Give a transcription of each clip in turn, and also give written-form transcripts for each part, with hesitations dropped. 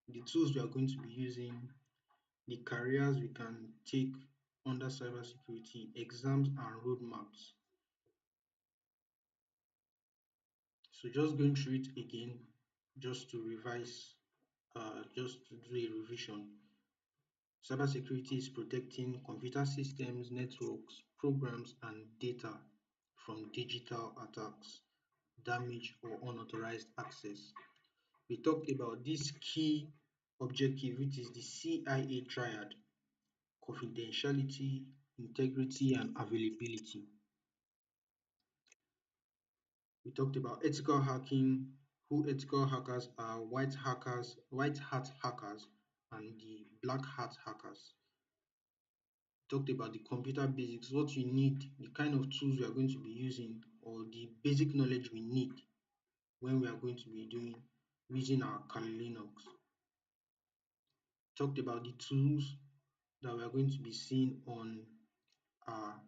the tools we are going to be using, the careers we can take under cybersecurity, exams and roadmaps. So just going through it again, just to revise, just to do a revision. Cybersecurity is protecting computer systems, networks, programs, and data from digital attacks, damage, or unauthorized access. We talked about this key objective, which is the CIA triad: confidentiality, integrity, and availability. We talked about ethical hacking, who ethical hackers are, white hat hackers, and the black hat hackers. Talked about the computer basics, what you need, the kind of tools we are going to be using, or the basic knowledge we need when we are going to be doing using our Kali Linux. Talked about the tools that we are going to be seeing on our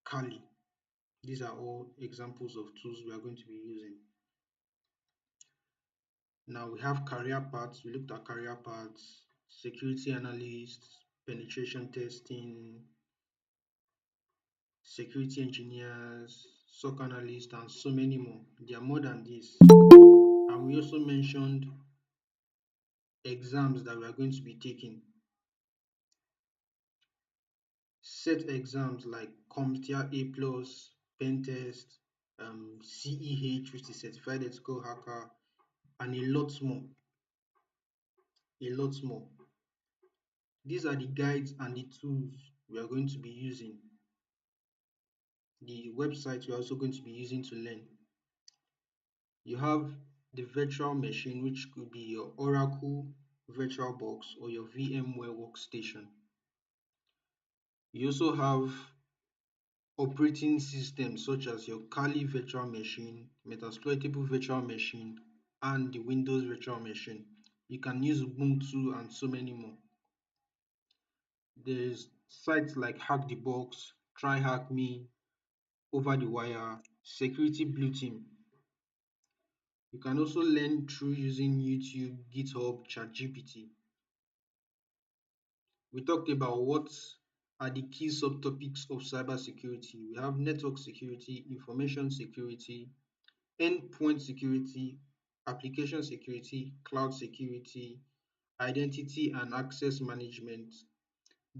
Kali. These are all examples of tools we are going to be using. Now we have career paths. We looked at career paths, security analysts, penetration testing, security engineers, SOC analysts, and so many more. There are more than this. And we also mentioned exams that we are going to be taking. Set exams like CompTIA A+, Pen Test, CEH, which is Certified Ethical Hacker, and a lot more. A lot more. These are the guides and the tools we are going to be using. The website we are also going to be using to learn. You have the virtual machine, which could be your Oracle VirtualBox or your VMware workstation. You also have operating systems such as your Kali virtual machine, Metasploitable virtual machine, and the Windows virtual machine. You can use Ubuntu and so many more. There's sites like Hack the Box, Try Hack Me, Over the Wire, Security Blue Team. You can also learn through using YouTube, GitHub, ChatGPT. We talked about what are the key subtopics of cybersecurity. We have network security, information security, endpoint security, application security, cloud security, identity and access management,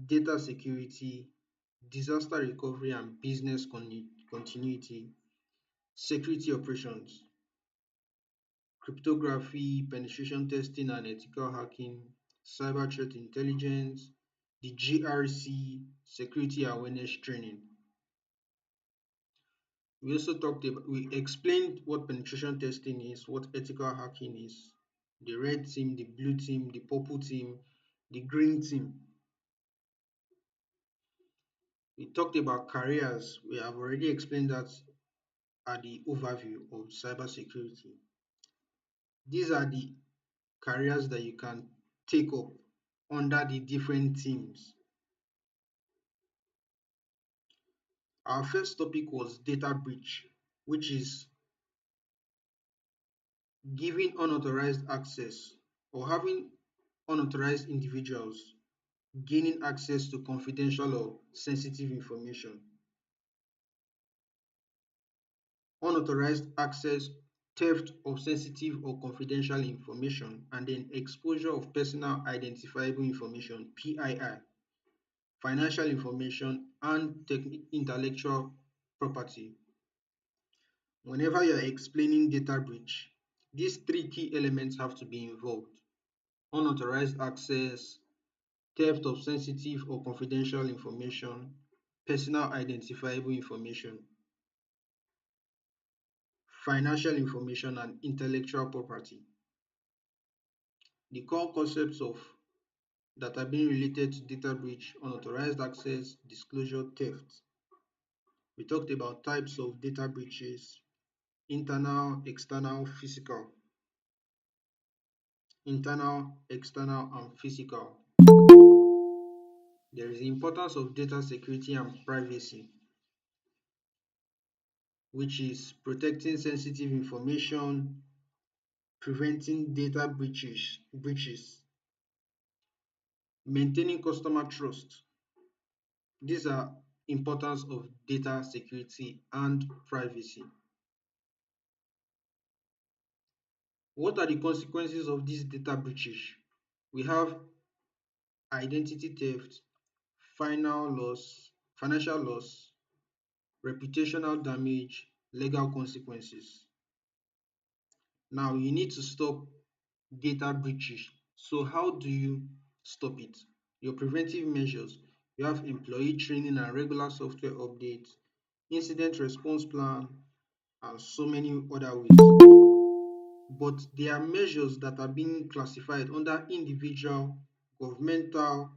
data security, disaster recovery and business continuity, security operations, cryptography, penetration testing and ethical hacking, cyber threat intelligence, the GRC, security awareness training. We also we explained what penetration testing is, what ethical hacking is, the red team, the blue team, the purple team, the green team. We talked about careers. We have already explained that at the overview of cybersecurity. These are the careers that you can take up under the different teams. Our first topic was data breach, which is giving unauthorized access or having unauthorized individuals gaining access to confidential or sensitive information. Unauthorized access, theft of sensitive or confidential information, and then exposure of personal identifiable information, PII, financial information, and intellectual property. Whenever you're explaining data breach, these three key elements have to be involved: unauthorized access, theft of sensitive or confidential information, personal identifiable information, financial information, and intellectual property. The core concepts of that are being related to data breach, unauthorized access, disclosure, theft. We talked about types of data breaches: internal, external, physical. Internal, external, and physical. There is the importance of data security and privacy, which is protecting sensitive information, preventing data breaches, maintaining customer trust. These are importance of data security and privacy. What are the consequences of these data breaches? We have identity theft, financial loss, reputational damage, legal consequences. Now, you need to stop data breaches. So, how do you stop it? Your preventive measures. You have employee training and regular software updates, incident response plan, and so many other ways. But there are measures that are being classified under individual, governmental,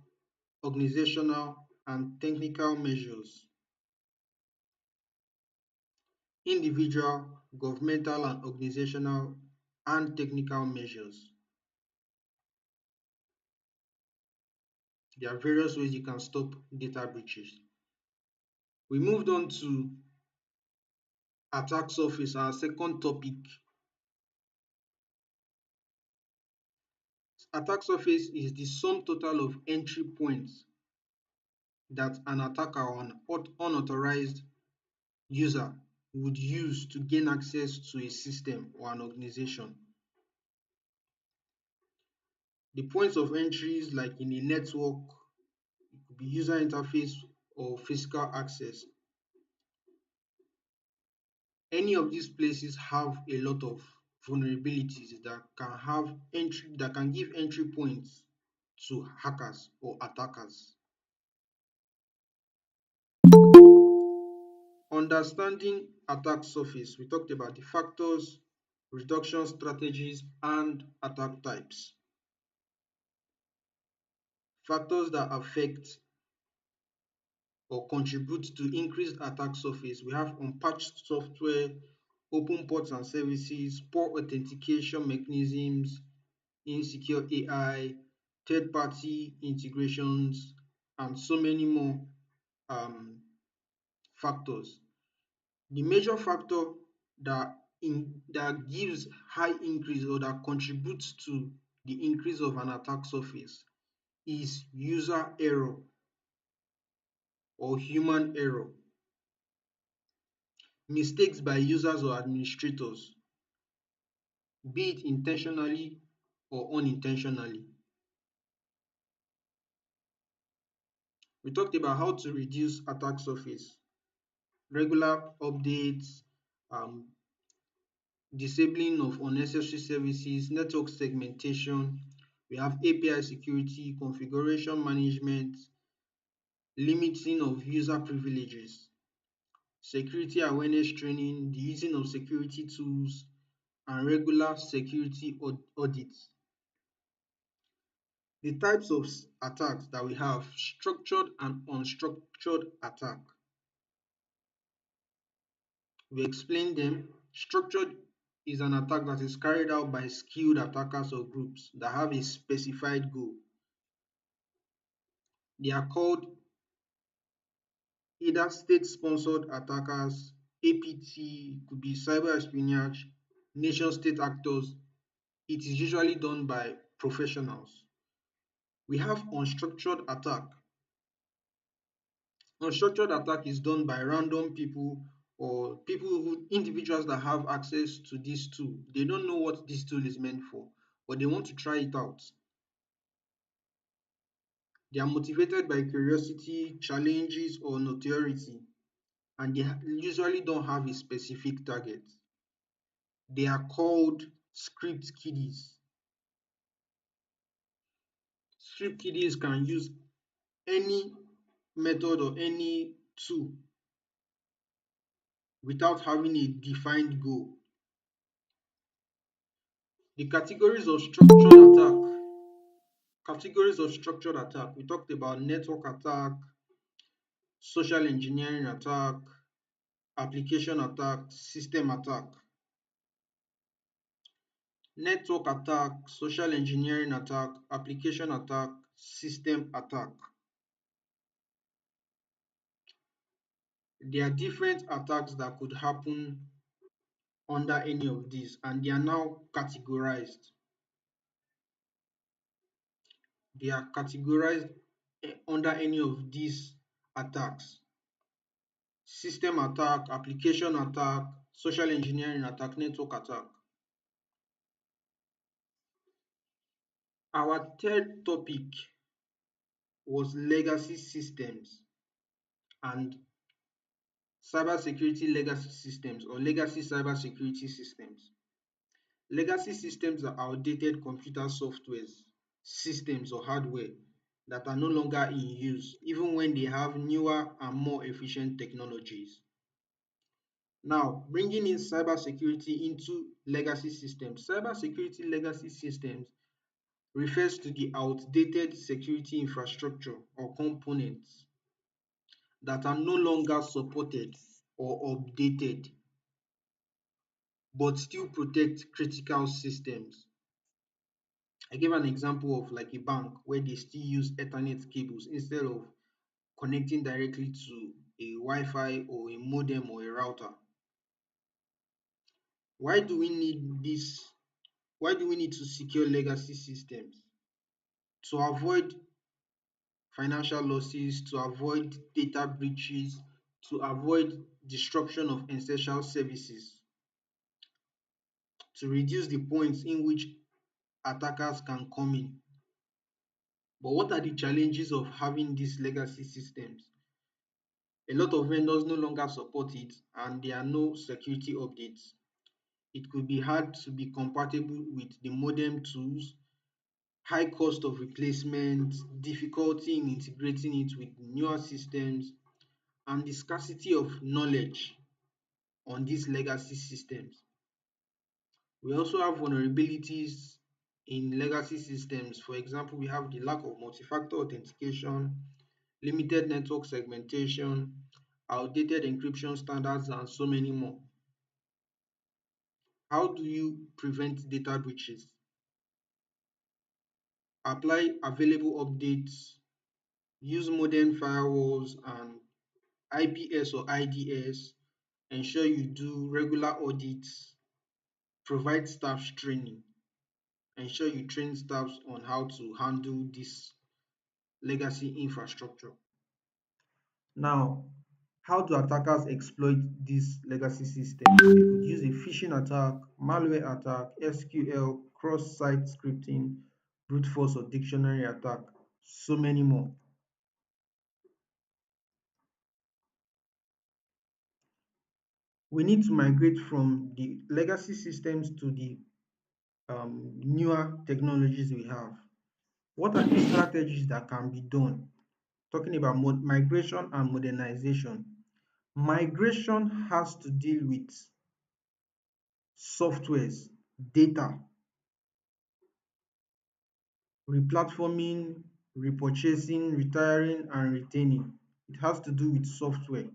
organizational, and technical measures. Individual, governmental, and organizational and technical measures. There are various ways you can stop data breaches. We moved on to attack surface, our second topic. Attack surface is the sum total of entry points that an attacker or an unauthorized user would use to gain access to a system or an organization. The points of entries, like in a network, it could be user interface or physical access. Any of these places have a lot of vulnerabilities that can give entry points to hackers or attackers. Understanding attack surface, we talked about the factors, reduction strategies, and attack types. Factors that affect or contribute to increased attack surface. We have unpatched software, open ports and services, poor authentication mechanisms, insecure AI, third-party integrations, and so many more um, factors. The major factor that gives high increase or that contributes to the increase of an attack surface is user error or human error. Mistakes by users or administrators, be it intentionally or unintentionally. We talked about how to reduce attack surface, regular updates, um, disabling of unnecessary services, network segmentation. We have API security, configuration management, limiting of user privileges, security awareness training, the using of security tools, and regular security audits. The types of attacks that we have: structured and unstructured attack. We explained them. Structured is an attack that is carried out by skilled attackers or groups that have a specified goal. They are called either state-sponsored attackers, APT, could be cyber espionage, nation-state actors. It is usually done by professionals. We have unstructured attack. Unstructured attack is done by random people or individuals that have access to this tool. They don't know what this tool is meant for, but they want to try it out. They are motivated by curiosity, challenges, or notoriety, and they usually don't have a specific target. They are called script kiddies. Script kiddies can use any method or any tool without having a defined goal. The categories of structured attack. We talked about network attack, social engineering attack, application attack, system attack. Network attack, social engineering attack, application attack, system attack. There are different attacks that could happen under any of these, and they are now categorized. They are categorized under any of these attacks: system attack, application attack, social engineering attack, network attack. Our third topic was legacy systems and cybersecurity legacy systems, or legacy cybersecurity systems. Legacy systems are outdated computer softwares, systems, or hardware that are no longer in use, even when they have newer and more efficient technologies. Now, bringing in cybersecurity into legacy systems. Cybersecurity legacy systems refers to the outdated security infrastructure or components that are no longer supported or updated but still protect critical systems. I gave an example of like a bank where they still use Ethernet cables instead of connecting directly to a Wi-Fi or a modem or a router. Why do we need this? Why do we need to secure legacy systems? To avoid financial losses, to avoid data breaches, to avoid disruption of essential services, to reduce the points in which attackers can come in. But what are the challenges of having these legacy systems? A lot of vendors no longer support it and there are no security updates. It could be hard to be compatible with the modem tools, high cost of replacement, difficulty in integrating it with newer systems, and the scarcity of knowledge on these legacy systems. We also have vulnerabilities in legacy systems. For example, we have the lack of multi-factor authentication, limited network segmentation, outdated encryption standards, and so many more. How do you prevent data breaches? Apply available updates, use modern firewalls and IPS or IDS, ensure you do regular audits, provide staff training, ensure you train staffs on how to handle this legacy infrastructure. Now, how do attackers exploit these legacy systems? They could use a phishing attack, malware attack, SQL, cross-site scripting, brute force or dictionary attack, so many more. We need to migrate from the legacy systems to the newer technologies we have. What are the strategies that can be done? Talking about migration and modernization. Migration has to deal with softwares, data, replatforming, repurchasing, retiring, and retaining. It has to do with software.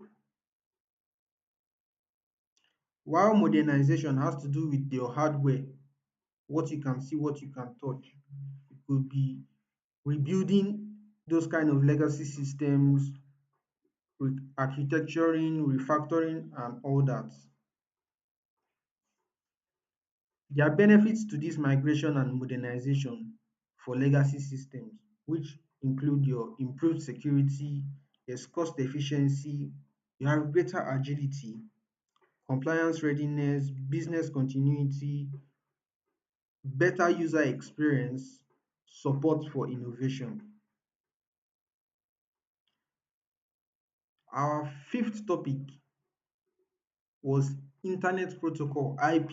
While modernization has to do with your hardware, what you can see, what you can touch. It could be rebuilding those kind of legacy systems, architecturing, refactoring, and all that. There are benefits to this migration and modernization for legacy systems, which include your improved security, there's cost efficiency, you have greater agility, compliance readiness, business continuity, better user experience, support for innovation. Our fifth topic was Internet Protocol, IP.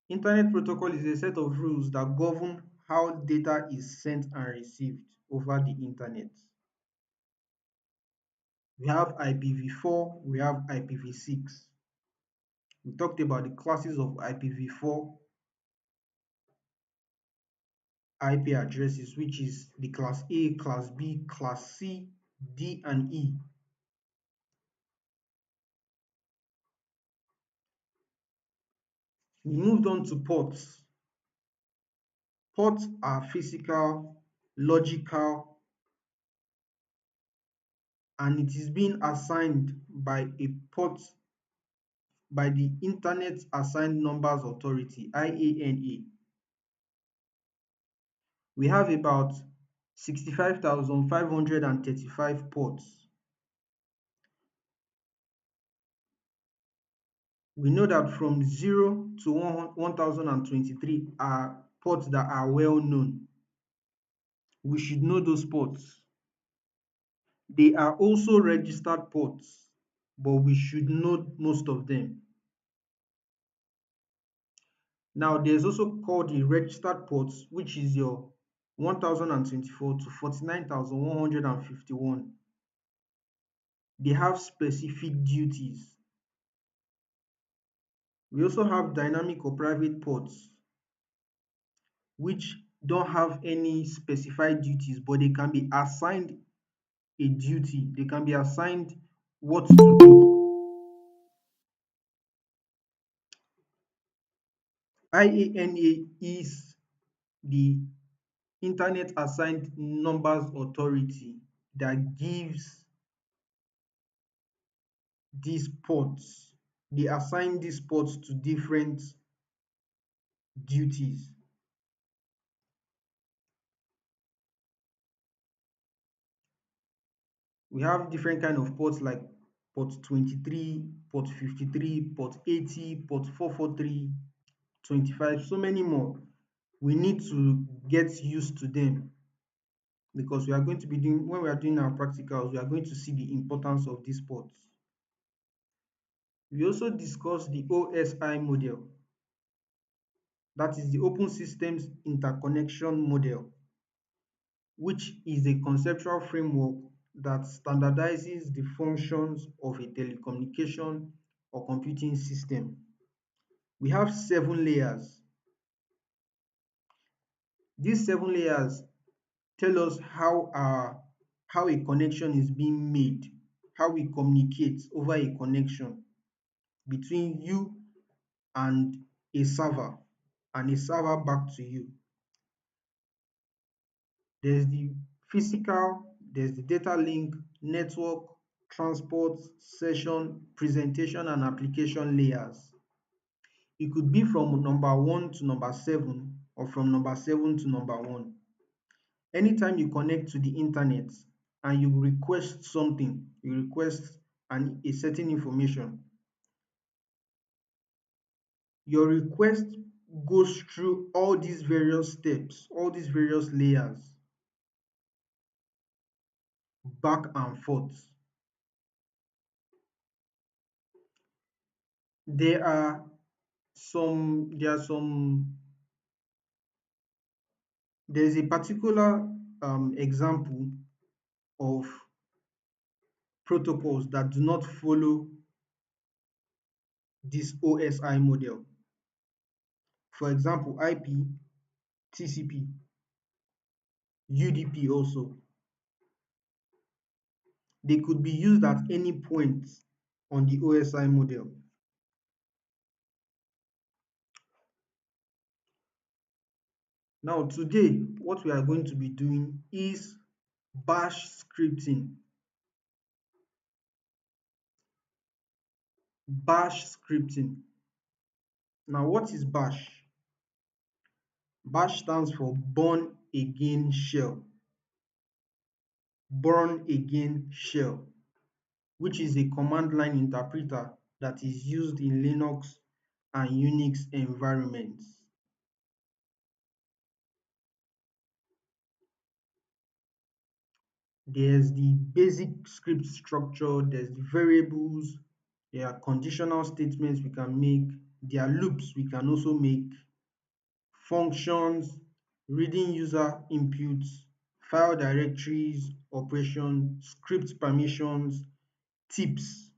Internet Protocol is a set of rules that govern how data is sent and received over the internet. We have IPv4, we have IPv6. We talked about the classes of IPv4 IP addresses, which is the class A, class B, class C, D, and E. We moved on to ports. Ports are physical, logical, and it is being assigned by a port by the Internet Assigned Numbers Authority, IANA. We have about 65,535 ports. We know that from 0 to 1023 are ports that are well known. We should know those ports. They are also registered ports, but we should know most of them. Now, there's also called the registered ports, which is your 1024 to 49,151. They have specific duties. We also have dynamic or private ports, which don't have any specified duties, but they can be assigned a duty. They can be assigned what to do. IANA is the Internet Assigned Numbers Authority that gives these ports. They assign these ports to different duties. We have different kind of ports like port 23, port 53, port 80, port 443, 25, so many more. We need to get used to them because we are going to be doing, when we are doing our practicals, we are going to see the importance of these ports. We also discussed the OSI model, that is the Open Systems Interconnection Model, which is a conceptual framework that standardizes the functions of a telecommunication or computing system. We have 7 layers. These 7 layers tell us how a connection is being made, how we communicate over a connection between you and a server back to you. There's the physical, there's the data link, network, transport, session, presentation, and application layers. It could be from number 1 to number 7 or from number 7 to number 1. Anytime you connect to the internet and you request something, you request a certain information, your request goes through all these various steps, all these various layers, back and forth. There are there are some there's a particular example of protocols that do not follow this OSI model. For example, IP, TCP, UDP also. They could be used at any point on the OSI model. Now today, what we are going to be doing is bash scripting. Bash scripting. Now what is bash? Bash stands for Born Again Shell. Born Again Shell, which is a command line interpreter that is used in Linux and Unix environments. There's the basic script structure, there's the variables, there are conditional statements we can make, there are loops we can also make, functions, reading user inputs, file directories, operation, script permissions, tips.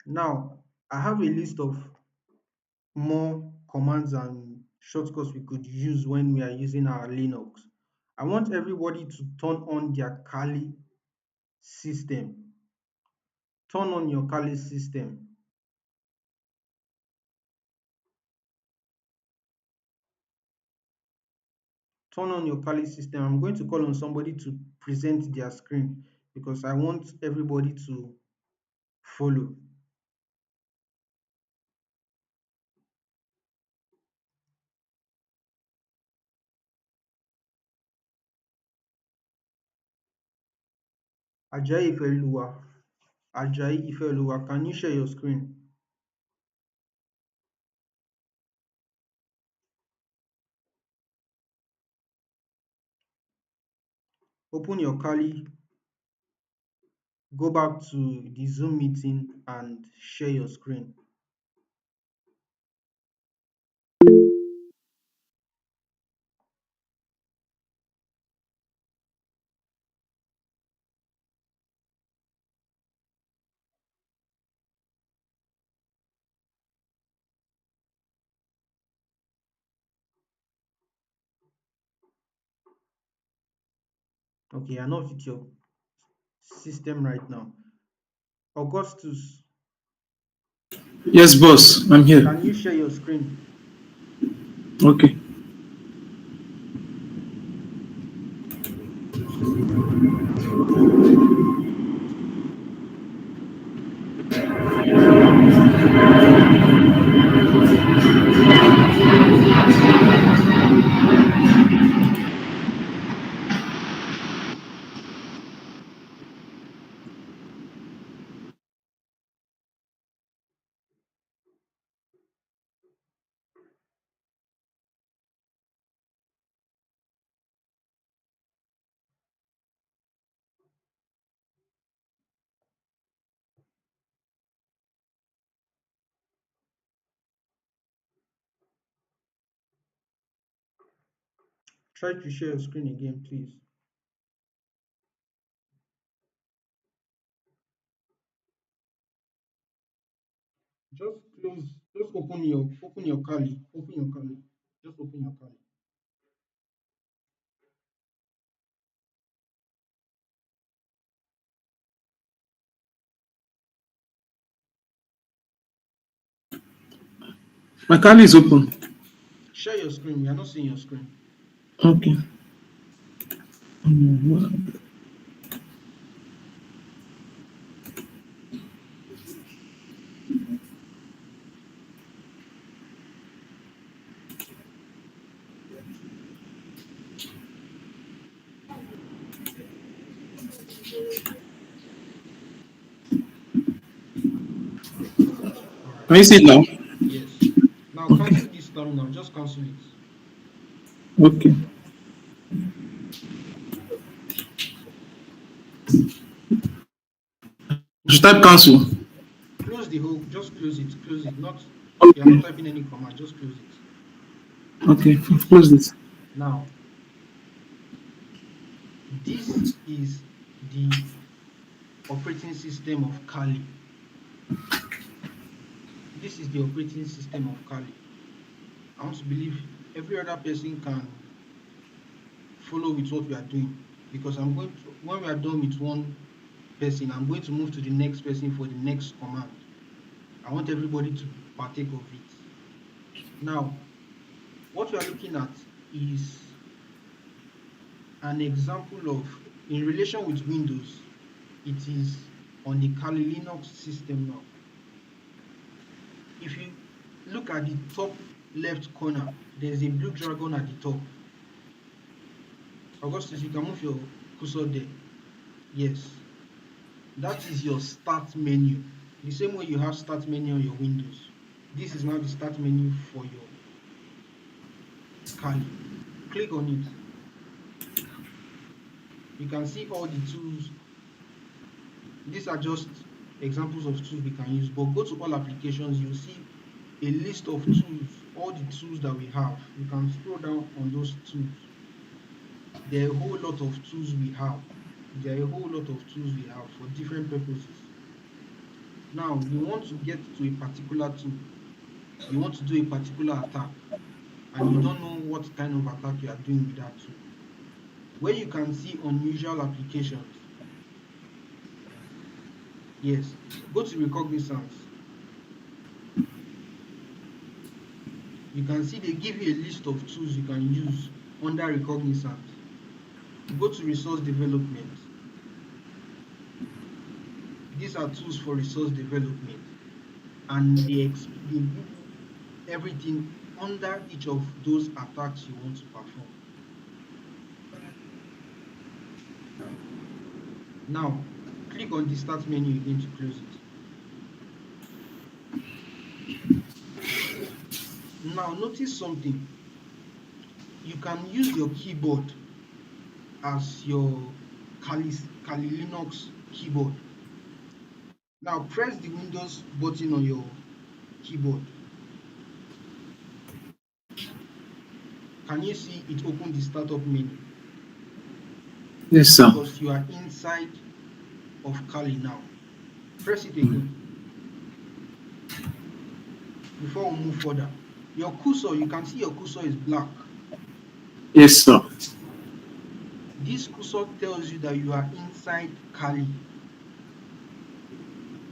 Now, I have a list of more commands and shortcuts we could use when we are using our Linux. I want everybody to turn on their Kali system. Turn on your Kali system. Turn on your Kali system. I'm going to call on somebody to present their screen because I want everybody to follow. Ajayi Ifeluwa, Ajayi Ifeluwa, can you share your screen? Open your Kali, go back to the Zoom meeting and share your screen. Okay, you're not with your system right now. Augustus, Yes, boss, I'm here. can you share your screen? Okay. Try to share your screen again, please. Just close, just open your Kali, open your Kali, just open your Kali. My car is open. Share your screen. We are not seeing your screen. Okay. Mm, All right. Can you see it now? Yes. Now Okay. cancel this terminal. Just cancel it. Okay. You should Now type cancel. close the whole. Just close it. Close it. Not. You are not Okay. typing any command. Just close it. Okay. I've closed it. Now this is the operating system of Kali. This is the operating system of Kali. I want to believe every other person can follow with what we are doing because I'm going to when we are done with one person, I'm going to move to the next person for the next command. I want everybody to partake of it. Now, what we are looking at is an example of, in relation with Windows, it is on the Kali Linux system now. If you look at the top left corner, there's a blue dragon at the top. Augustus, you can move your cursor there. Yes, that is your start menu. The same way you have start menu on your Windows. This is now the start menu for your Kali. Click on it. You can see all the tools. These are just examples of tools we can use, but go to all applications, you'll see a list of tools, all the tools that we have. You can scroll down on those tools. There are a whole lot of tools we have. There are a whole lot of tools we have for different purposes. Now, you want to get to a particular tool, you want to do a particular attack, and you don't know what kind of attack you are doing with that tool. Where you can see unusual applications, yes, go to Recognizance. You can see they give you a list of tools you can use under Recognizance. Go to Resource Development. These are tools for resource development, and they give you everything under each of those attacks you want to perform. Now, Click on the start menu again to close it. Now notice something. You can use your keyboard as your Kali Linux keyboard. Now press the Windows button on your keyboard. Can you see it open the startup menu? Yes, sir. Because you are inside of Kali now. Press it again before we move further. Your cursor, you can see your cursor is black. Yes, sir. This cursor tells you that you are inside Kali.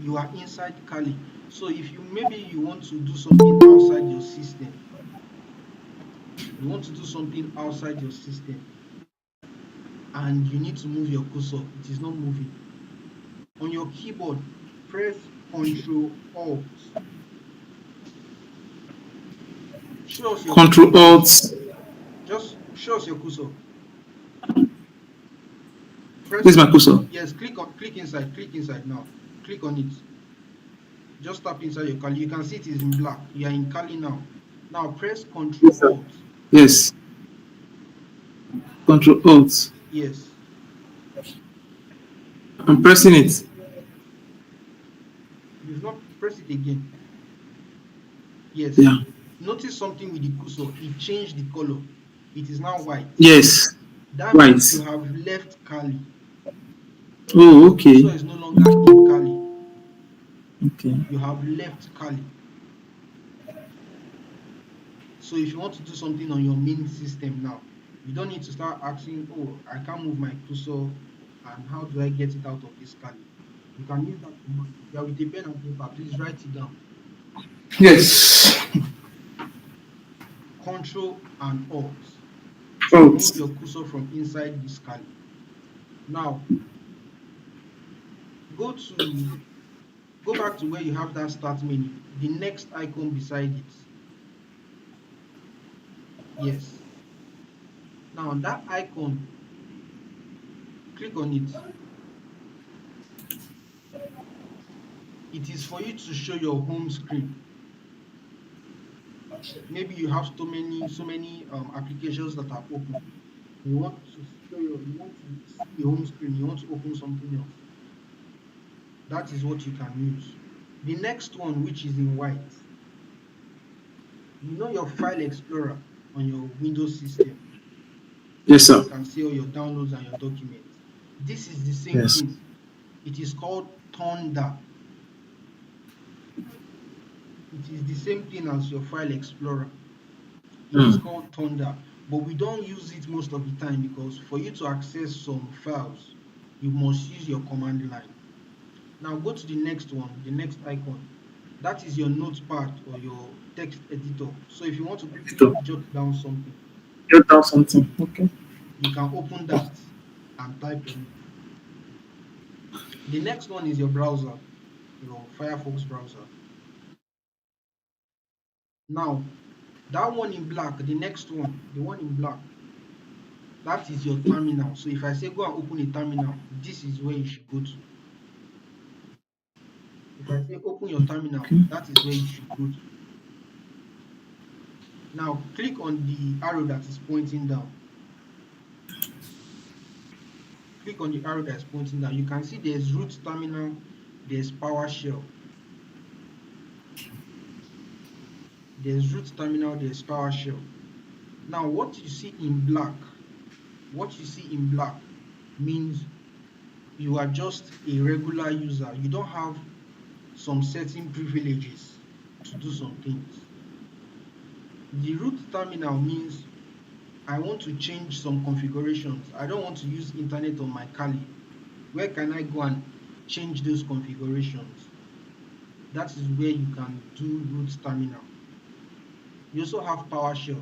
You are inside Kali. So if you maybe you want to do something outside your system, you want to do something outside your system and you need to move your cursor, it is not moving. On your keyboard, press Ctrl Alt. Show us your cursor, Control please. Alt. Just show us your cursor. This is Press my cursor. yes, click inside now. Click on it. Just tap inside your Kali. You can see it is in black. You are in Kali now. Now press Yes, Ctrl sir. Alt. Yes. Control Alt. Yes. I'm pressing it. You've not press it again. Yes. Yeah. Notice something with the cursor. It changed the color. It is now white. Yes. That Right. means you have left Kali. Oh, Your cursor okay. is no longer in Kali. Okay. You have left Kali. So if you want to do something on your main system now, you don't need to start asking, oh, I can't move my cursor and how do I get it out of this Kali? You can use that command. If you are with a pen and paper, please write it down. Yes. Control and Alt to remove Alt. your cursor from inside this Kali. Now go to go back to where you have that start menu, the next icon beside it. Yes. Now on that icon, click on it. It is for you to show your home screen. Maybe you have so many applications that are open. You want to you want to see the home screen, you want to open something else. That is what you can use. The next one, which is in white, you know your file explorer on your Windows system, Yes, where sir. you can see all your downloads and your documents. This is the same Yes. thing. It is called Thunder. It is the same thing as your file explorer. It is Hmm. called Thunder, but we don't use it most of the time because for you to access some files, you must use your command line. Now go to the next one, the next icon. That is your notepad or your text editor. So if you want to quickly So, jot down something, jot down something. Okay. you can open that and type on it. The next one is your browser, your Firefox browser. Now, that one in black, the next one, the one in black, that is your terminal. So if I say go and open a terminal, this is where you should go to. If I say open your terminal, Okay. that is where you should go to. Now click on the arrow that is pointing down. Click on the arrow that is pointing down. You can see there's root terminal, there's PowerShell. There's root terminal, there's PowerShell. Now what you see in black means you are just a regular user. You don't have some certain privileges to do some things. The root terminal means I want to change some configurations. I don't want to use internet on my Kali. Where can I go and change those configurations? That is where you can do root terminal. You also have PowerShell.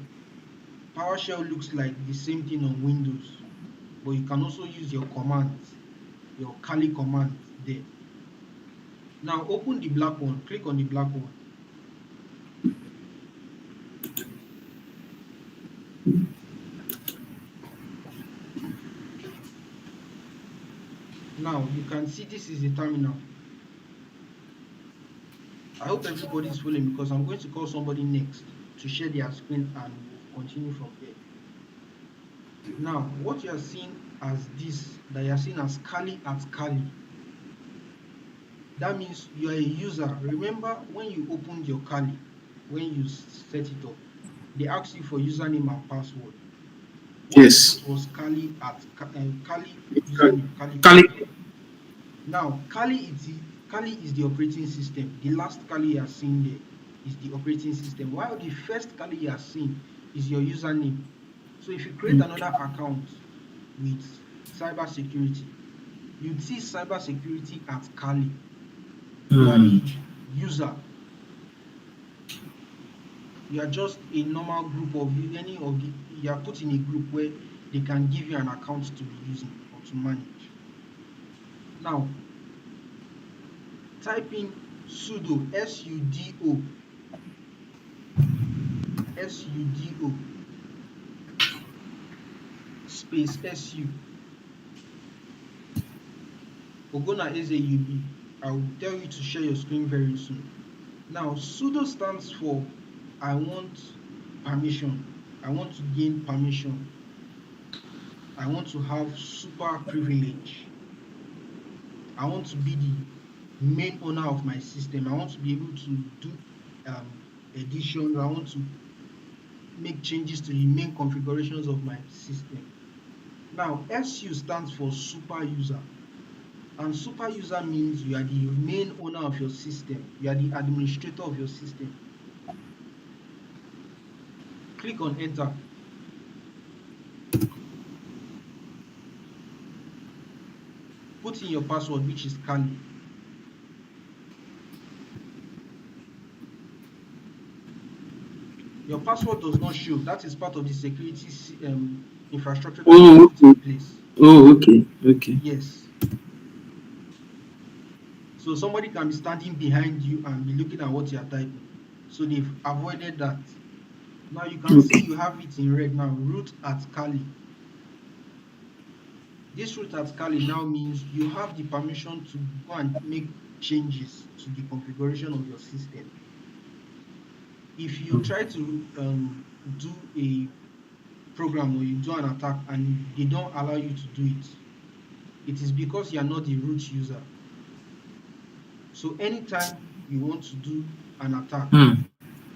PowerShell looks like the same thing on Windows, but you can also use your commands, your Kali commands there. Now open the black one, click on the black one. Now you can see this is the terminal. I hope everybody is following because I'm going to call somebody next to share their screen and we'll continue from there. Now, what you are seeing as this, that you are seeing as Kali at Kali, that means you are a user. Remember when you opened your Kali, when you set it up, they asked you for username and password. What you Yes. put was Kali at Kali username, Kali Kali. password. Now, Kali is the operating system. The last Kali you are seeing there is the operating system, while the first Kali you are seeing is your username. So if you create another account with cybersecurity, you'd see cybersecurity at Kali. You are Hmm. a user. You are just a normal group of any of the you are put in a group where they can give you an account to be using or to manage. Now, type in sudo sudo space su. Ogona Eze Yubi. I will tell you to share your screen very soon. Now, sudo stands for I want permission. I want to gain permission. I want to have super privilege. I want to be the main owner of my system. I want to be able to do editions. I want to make changes to the main configurations of my system. Now, SU stands for super user. And super user means you are the main owner of your system. You are the administrator of your system. Click on enter. Put in your password, which is Kali. Your password does not show. That is part of the security infrastructure that you have Oh, put okay. in place. Oh, okay. Okay. Yes. So somebody can be standing behind you and be looking at what you are typing. So they've avoided that. Now you can see Okay. you have it in red now, root at Kali. This root at Kali now means you have the permission to go and make changes to the configuration of your system. If you try to do a program or you do an attack and they don't allow you to do it, it is because you are not the root user. So anytime you want to do an attack Hmm.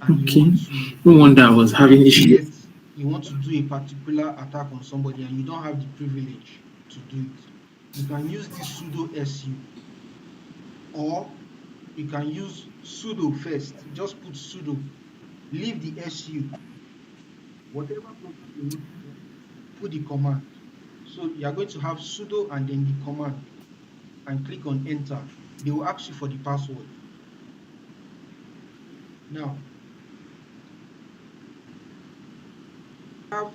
and you Okay. want to No wonder I was having issues. get you want to do a particular attack on somebody and you don't have the privilege to do it, you can use this sudo su, or you can use sudo first. Just put sudo, leave the su, whatever program you want to run, put the command. So you are going to have sudo and then the command and click on enter. They will ask you for the password. Now, have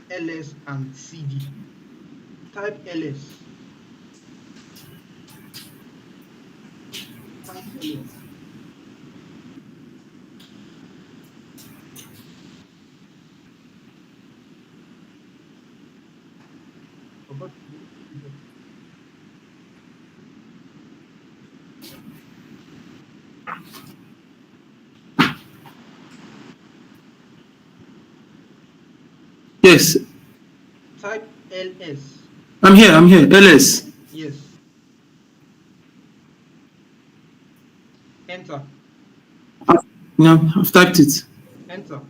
ls and cd. Type ls, type ls. Forgot to do it. Yes. Type ls. I'm here. I'm here. LS. Yes. Enter. Yeah, I've typed it. Enter.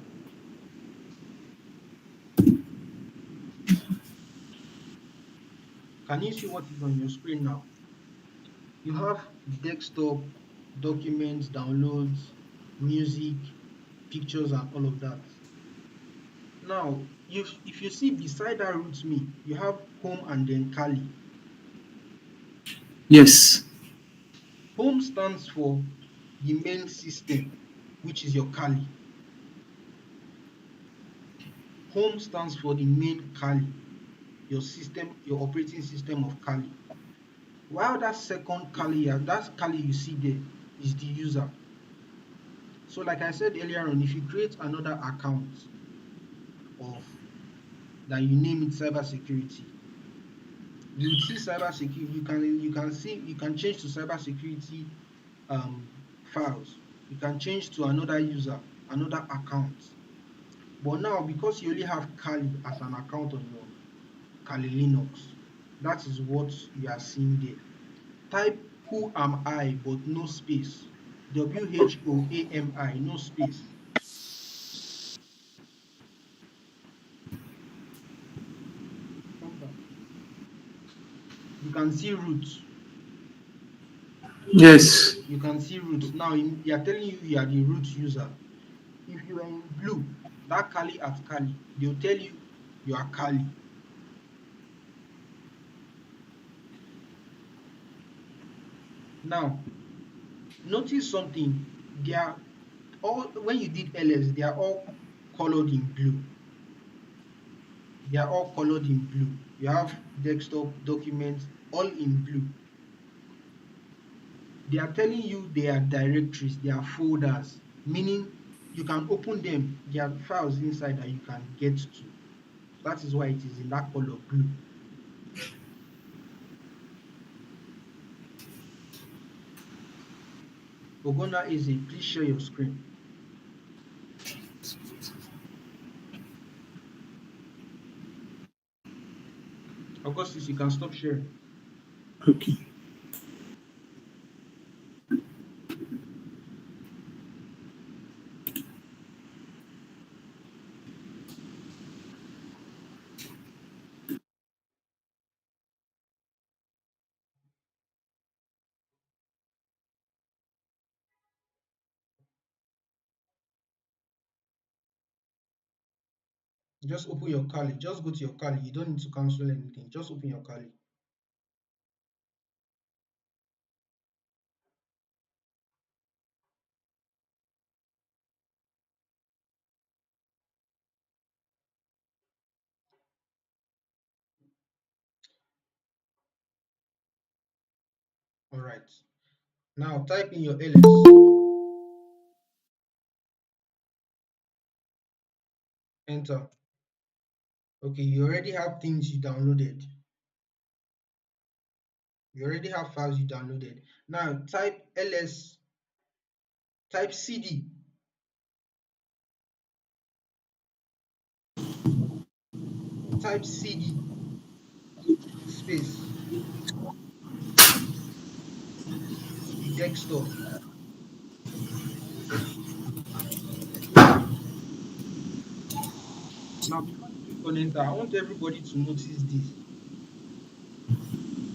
Can you see what is on your screen now? You have desktop, documents, downloads, music, pictures, and all of that. Now, if you see beside that root me, you have home and then Kali. Yes. Home stands for the main system, which is your Kali. Home stands for the main Kali, your system, your operating system of Kali. While that second Kali, that Kali you see there is the user. So like I said earlier on, if you create another account of that you name it cybersecurity, You would see cybersecurity. You can change to cybersecurity files. You can change to another user, another account. But now, because you only have Kali as an account on your Kali Linux, that is what you are seeing there. Type who am I but no space. WHOAMI, no space. Enter. You can see root. Yes. You can see root. Now they are telling you you are the root user. If you are in blue, that Kali at Kali, they'll tell you you are Kali. Now, notice something. They are all when you did ls, they are all colored in blue. They are all colored in blue. You have desktop documents all in blue. They are telling you they are directories, they are folders, meaning you can open them. There are files inside that you can get to. That is why it is in that color blue. Ogona Eze, please share your screen. Augustus, you can stop sharing. Okay. Just open your Kali. Just go to your Kali. You don't need to cancel anything. Just open your Kali. All right. Now type in your ls. Enter. Okay, you already have things you downloaded. You already have files you downloaded. Now type ls, type cd, type cd space the desktop. Now before you click on enter, I want everybody to notice this.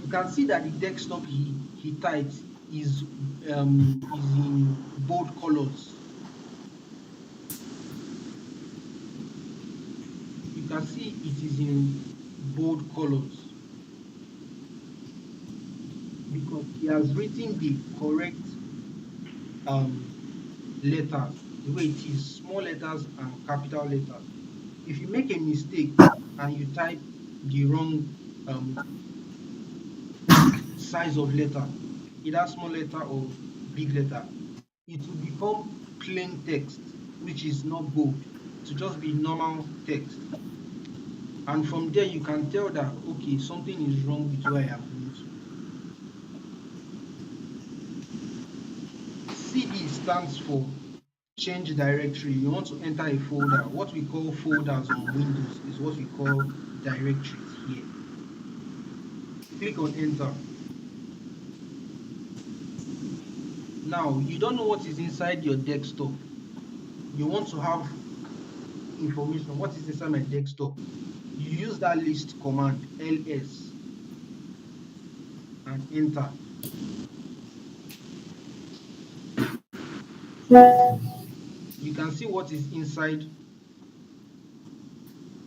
You can see that the desktop he typed is in bold colors. You can see it is in bold colors because he has written the correct um letters the way it is, small letters and capital letters. If you make a mistake and you type the wrong size of letter, either small letter or big letter, it will become plain text, which is not bold, to just be normal text. And from there, you can tell that, okay, something is wrong with where I am going to. CD stands for change directory. You want to enter a folder. What we call folders on Windows is what we call directories here. Click on enter. Now, you don't know what is inside your desktop. You want to have information. What is inside my desktop? You use that list command, ls, and enter. You can see what is inside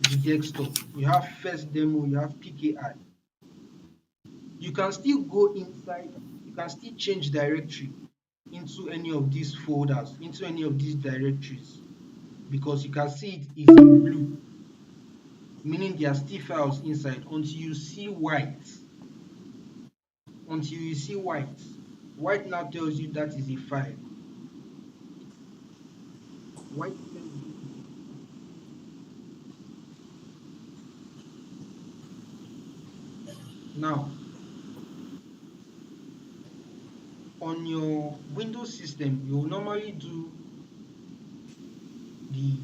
the desktop. You have first demo, you have PKI. You can still go inside, you can still change directory into any of these folders, into any of these directories, because you can see it is in blue, meaning there are still files inside until you see white. Until you see white. White now tells you that is a file. White tells you it is a file. Now, on your Windows system, you will normally do the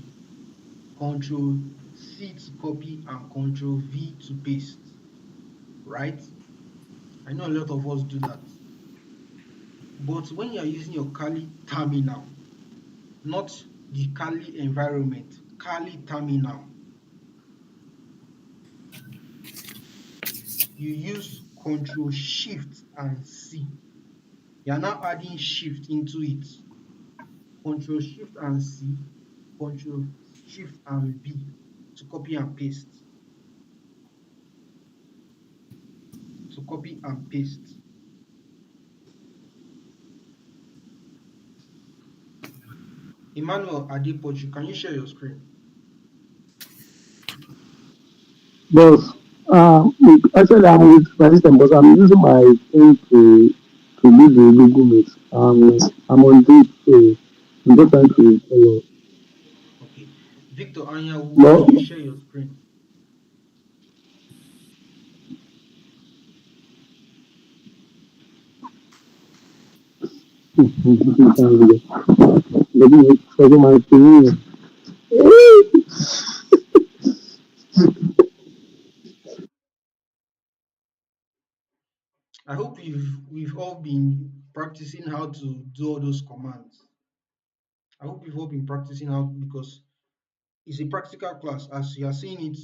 Control C to copy and Control V to paste, right? I know a lot of us do that. But when you are using your Kali terminal, not the Kali environment, Kali terminal, you use Control Shift and C. You are now adding Shift into it. Control Shift and C, Control Shift and V to copy and paste. To copy and paste. Emmanuel Adepoju, can you share your screen? But actually, I'm with my system, but I'm using my phone to do the Google Meet. I'm on it, so I'm just trying to follow. Okay. Victor Anyawu, But can you share your screen? maybe for my opinion. I hope we've all been practicing how to do all those commands. I hope we've all been practicing how, because it's a practical class. As you are seeing it,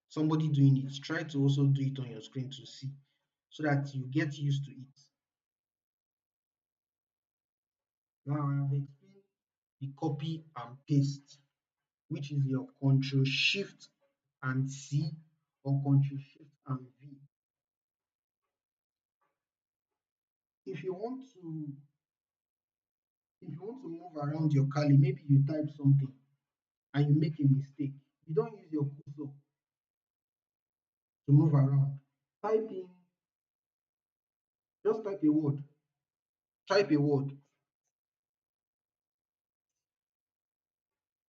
somebody doing it, try to also do it on your screen to see, so that you get used to it. Now I have explained the copy and paste, which is your Control Shift and C or Control Shift and V. If you want to move around your Kali, maybe you type something and you make a mistake, you don't use your cursor to move around. Type in, just type a word. Type a word.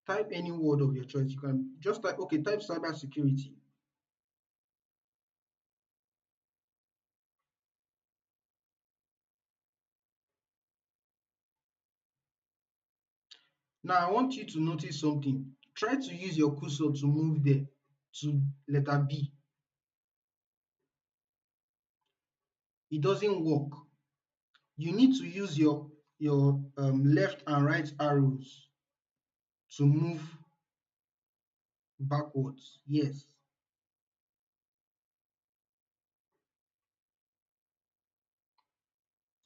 Type any word of your choice. You can just type, okay, type cybersecurity. Now I want you to notice something. Try to use your cursor to move there to letter B. It doesn't work. You need to use your left and right arrows to move backwards. Yes,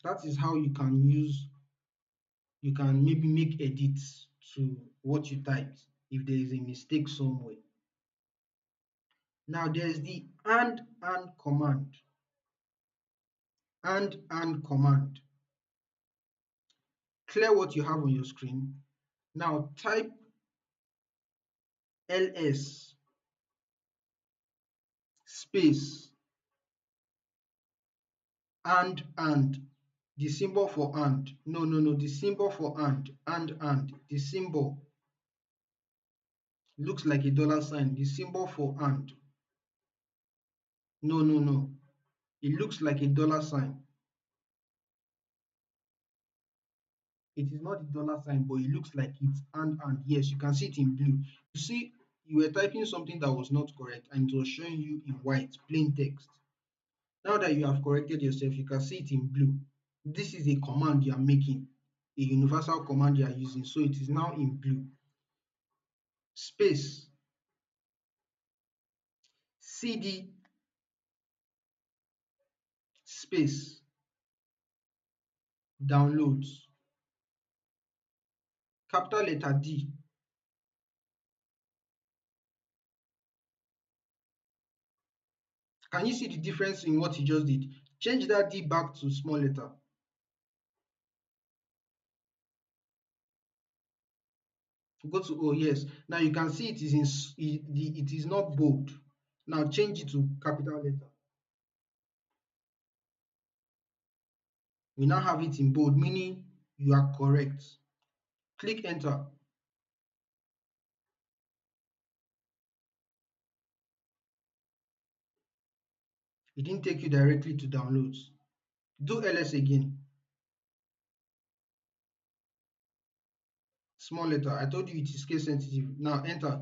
that is how you can maybe make edits to what you typed if there is a mistake somewhere. Now there's the and command. And command. Clear what you have on your screen. Now type ls space and the symbol for and. No, the symbol for and the symbol looks like a dollar sign. The symbol for and. No. It looks like a dollar sign. It is not a dollar sign, but it looks like it's and. Yes, you can see it in blue. You see, you were typing something that was not correct and it was showing you in white, plain text. Now that you have corrected yourself, you can see it in blue. This is a command you are making, a universal command you are using. So it is now in blue. Space, cd, space, downloads, capital letter D. Can you see the difference in what you just did? Change that D back to small letter. Go to O, yes. Now you can see it is it is not bold. Now change it to capital letter. We now have it in bold, meaning you are correct. Click enter. It didn't take you directly to downloads. Do ls again. Small letter. I told you it is case sensitive. Now enter.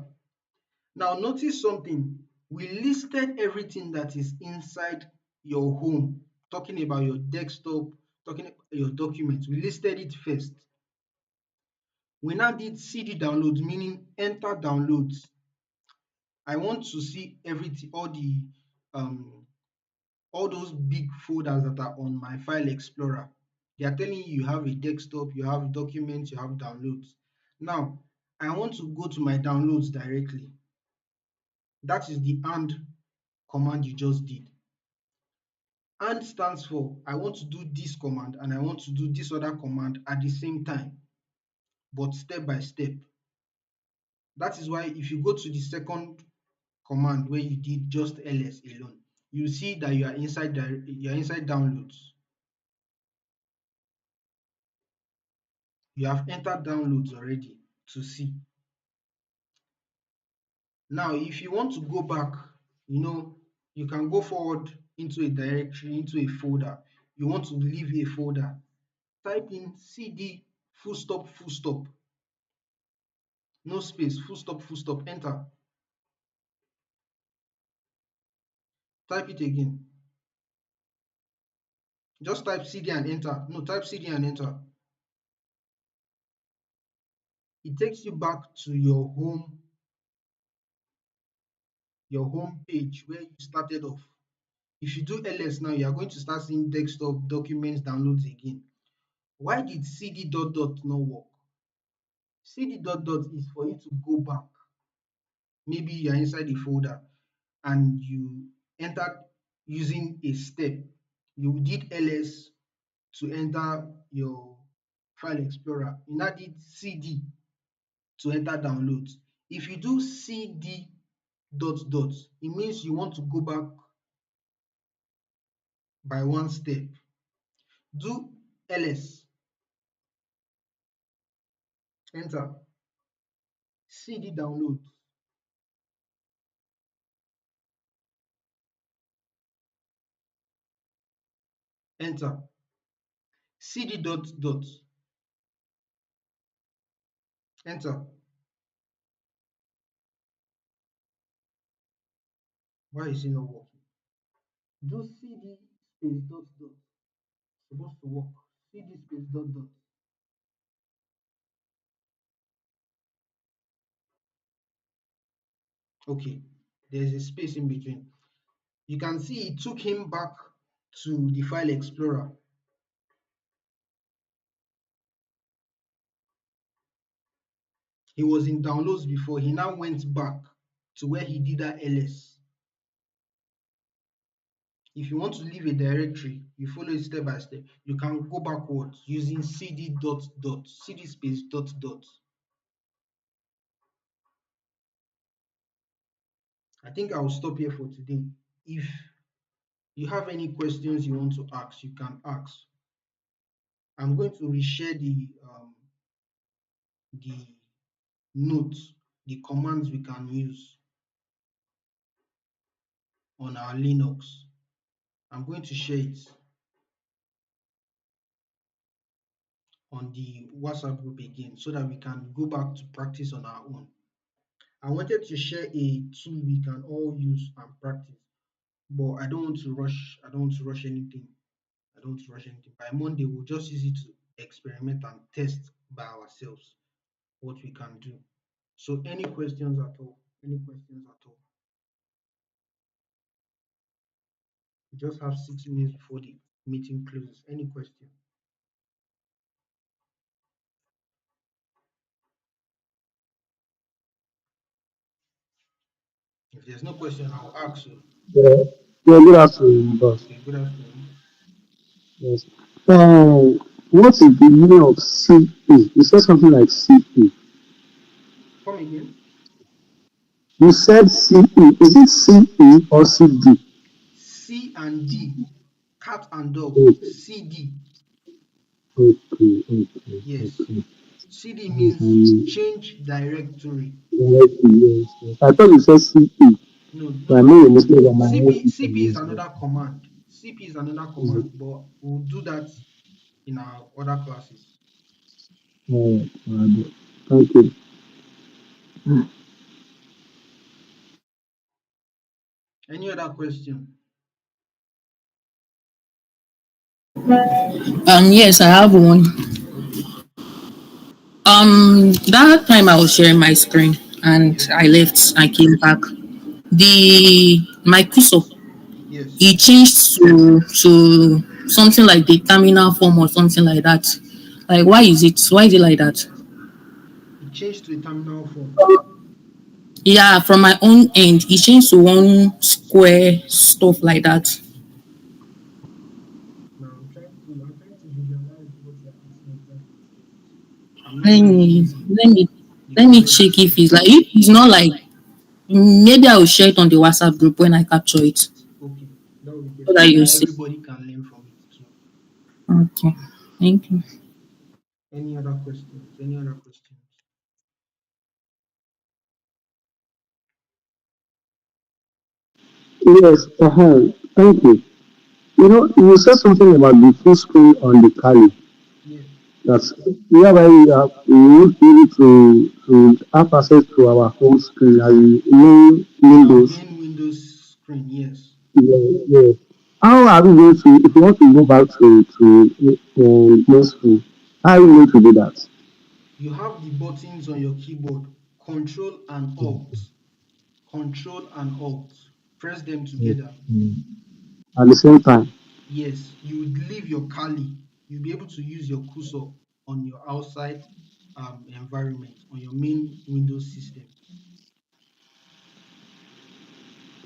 Now notice something. We listed everything that is inside your home, talking about your desktop, talking about your documents. We listed it first. We now did CD downloads, meaning enter downloads. I want to see everything, all those big folders that are on my file explorer. They are telling you have a desktop, you have documents, you have downloads. Now I want to go to my downloads directly. That is the and command you just did. And stands for I want to do this command and I want to do this other command at the same time, but step by step. That is why if you go to the second command where you did just ls alone, you see that you are inside downloads. You have entered downloads already to see. Now if you want to go back, you can go forward into a directory, into a folder. You want to leave a folder, type in cd full stop, no space, full stop, enter. Type it again. Just type cd and enter. No, type cd and enter. It takes you back to your home page where you started off. If you do ls now, you are going to start seeing desktop, documents, downloads again. Why did cd dot dot not work? Cd dot dot is for you to go back. Maybe you are inside a folder and you entered using a step. You did ls to enter your file explorer. You now did cd to enter downloads. If you do cd dot dot, it means you want to go back by one step. Do ls, enter, cd download, enter, cd dot dot, enter. Why is it not working? Do cd space dot dot, supposed to work. Cd space dot dot. Okay, there's a space in between. You can see it took him back to the file explorer. He was in downloads before. He now went back to where he did that ls. If you want to leave a directory, you follow it step by step. You can go backwards using cd dot dot, cd space dot dot. I think I will stop here for today. If you have any questions you want to ask, you can ask. I'm going to reshare the notes, the commands we can use on our Linux. I'm going to share it on the WhatsApp group again so that we can go back to practice on our own. I wanted to share a tool we can all use and practice, but I don't want to rush. I don't want to rush anything. I don't want to rush anything. By Monday, we'll just use it to experiment and test by ourselves what we can do. So, any questions at all? Any questions at all? We just have 6 minutes before the meeting closes. Any question? If there's no question, I'll ask you. Yeah, yeah, good afternoon, boss. Okay, good afternoon. Yes. What is the meaning of CE? You said something like CE. Come again. You said CE. Is it CE or CD? C and D, cat and dog. Okay, CD. okay, okay, Yes. okay. CD Yes, means change directory. yes, yes, yes. I thought you said CE. No, So no, I no, made a no. mistake on my own CP is information. another command. CP is another command, but we'll do that in our other classes. Thank you. Any other question? Yes, I have one. Okay. That time I was sharing my screen and Yes. I left. I came back. The my cursor Yes. it changed to something like the terminal form or something like that. Like why is it? Why is it like that? It changed to a terminal form. Yeah, from my own end, it changed to one square stuff like that. Now I'm trying to visualize what you're asking exactly. I'm not Let really me seeing let me the let me correct check if it's description. like if it's not like maybe I will share it on the WhatsApp group when I capture it so Okay, that would be that perfect so you that see. everybody can learn from it too. Okay, thank you. Any other questions? Any other questions? Yes, thank you. You know, you said something about the full screen on the Kali. Yeah. That's whereby we won't be able to have access to our home screen as in Our Windows. main Windows screen, yes. Yeah, yeah. How are we going to, if we want to go back to main screen, how are we going to do that? You have the buttons on your keyboard, Control and Alt. Control and Alt. Press them together. At the same time? Yes, you would leave your Kali. You'll be able to use your cursor on your outside environment, on your main Windows system.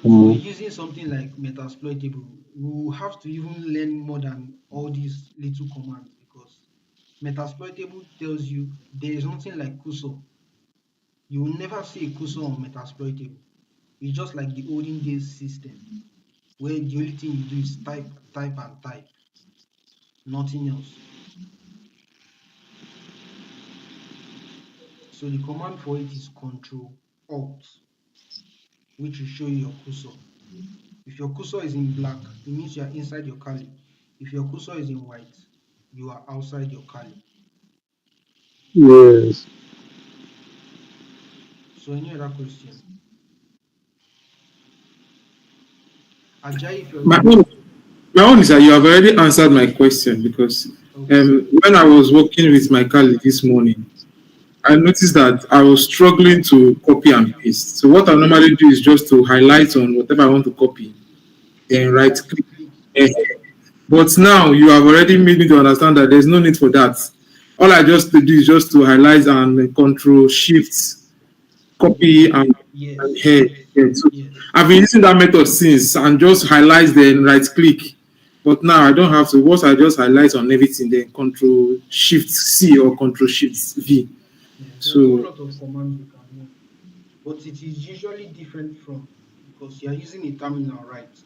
If we're Um, using something like Metasploitable, we will have to even learn more than all these little commands because Metasploitable tells you there is nothing like cursor. You will never see a cursor on Metasploitable. It's just like the olden days system where the only thing you do is type, type, and type, nothing else. So the command for it is Control Alt, which will show you your cursor. If your cursor is in black, it means you are inside your Kali. If your cursor is in white, you are outside your Kali. yes. So any other question? Ajayi My Feoluwa. own, my own is that you have already answered my question because Okay. when I was working with my colleague this morning, I noticed that I was struggling to copy and paste. So what I normally do is just to highlight on whatever I want to copy, then Then right right click. click. Eh, But now you have already made me to understand that there's no need for that. All I just to do is just to highlight and control shift, copy and Yes, here. yes, Yeah. So yes. I've been using that method since and just highlight then right click. But now I don't have to. Once I just highlight on everything, then control shift C or control shift V. Yes, there are a whole So lot of commands you can learn, but it is usually different from because you are using a terminal, right?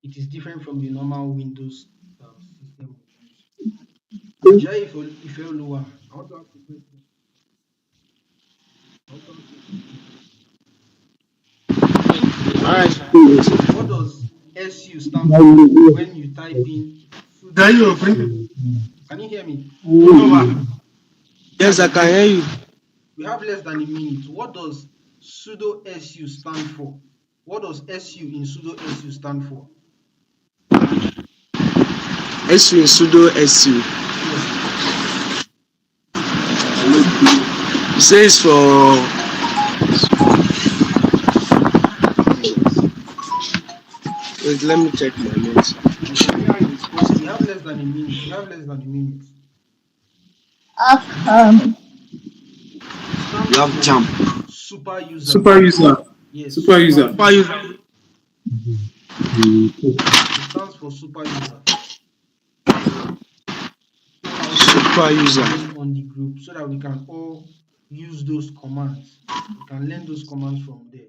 It is different from the normal Windows system we use. Ajayi Ifeoluwa, I want to ask a question. I want to ask a question. what does SU stand for Yes. when you type in Can sudo you bring SU? Can you hear me? over? Yeah, Yes, I but can hear you. we have less than a minute. What does sudo SU stand for? What does SU in sudo SU stand for? SU in sudo SU. Yes. It says for wait, let me check my notes. Okay. We have less than a minute. We have less than a minute. It You stands have for jump. super user. super user, Yes, super super user. Super user. user. It stands for super user. So I'll share Super the user. link on the group so that we can all use those commands. We can learn those commands from there.